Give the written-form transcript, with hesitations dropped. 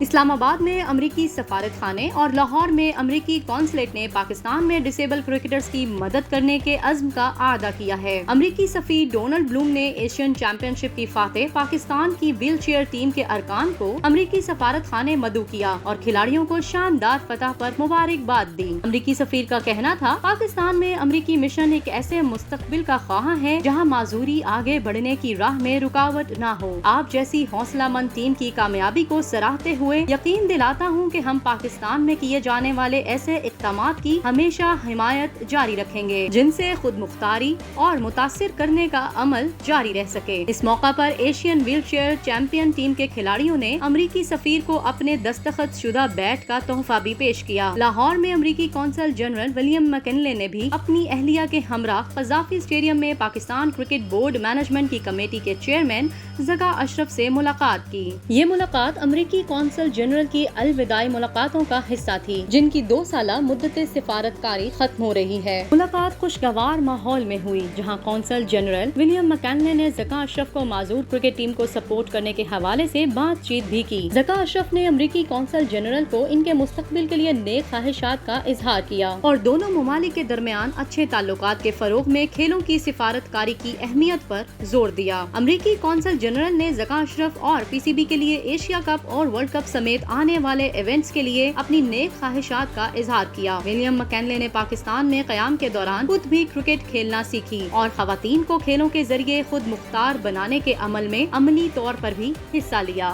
اسلام آباد میں امریکی سفارت خانے اور لاہور میں امریکی قونصلیٹ نے پاکستان میں ڈسیبل کرکٹرز کی مدد کرنے کے عزم کا اعادہ کیا ہے۔ امریکی سفیر ڈونلڈ بلوم نے ایشین چیمپئن شپ کی فاتح پاکستان کی ویل چیئر ٹیم کے ارکان کو امریکی سفارت خانے مدعو کیا اور کھلاڑیوں کو شاندار فتح پر مبارکباد دی۔ امریکی سفیر کا کہنا تھا، پاکستان میں امریکی مشن ایک ایسے مستقبل کا خواہاں ہے جہاں معذوری آگے بڑھنے کی راہ میں رکاوٹ نہ ہو۔ آپ جیسی حوصلہ مند ٹیم کی کامیابی کو سراہتے ہوئے یقین دلاتا ہوں کہ ہم پاکستان میں کیے جانے والے ایسے اقدامات کی ہمیشہ حمایت جاری رکھیں گے جن سے خود مختاری اور متاثر کرنے کا عمل جاری رہ سکے۔ اس موقع پر Asian wheelchair champion team کے کھلاڑیوں نے امریکی سفیر کو اپنے دستخط شدہ بیٹ کا تحفہ بھی پیش کیا۔ لاہور میں امریکی قونصل جنرل ولیم مکنلے نے بھی اپنی اہلیہ کے ہمراہ قذافی اسٹیڈیم میں پاکستان کرکٹ بورڈ مینجمنٹ کی کمیٹی کے چیئرمین زکا اشرف سے ملاقات کی۔ یہ ملاقات امریکی قونصل جنرل کی الوداعی ملاقاتوں کا حصہ تھی جن کی 2 سالہ مدت سفارتکاری ختم ہو رہی ہے۔ ملاقات خوشگوار ماحول میں ہوئی جہاں قونصل جنرل ولیم مکنلے نے زکا اشرف کو معذور کرکٹ ٹیم کو سپورٹ کرنے کے حوالے سے بات چیت بھی کی۔ زکا اشرف نے امریکی قونصل جنرل کو ان کے مستقبل کے لیے نیک خواہشات کا اظہار کیا اور دونوں ممالک کے درمیان اچھے تعلقات کے فروغ میں کھیلوں کی سفارتکاری کی اہمیت پر زور دیا۔ امریکی قونصل جنرل نے زکا اشرف اور پی سی بی کے لیے ایشیا کپ اور ورلڈ کپ سمیت آنے والے ایونٹس کے لیے اپنی نیک خواہشات کا اظہار کیا۔ ولیم مکنلے نے پاکستان میں قیام کے دوران خود بھی کرکٹ کھیلنا سیکھی اور خواتین کو کھیلوں کے ذریعے خود مختار بنانے کے عمل میں عملی طور پر بھی حصہ لیا۔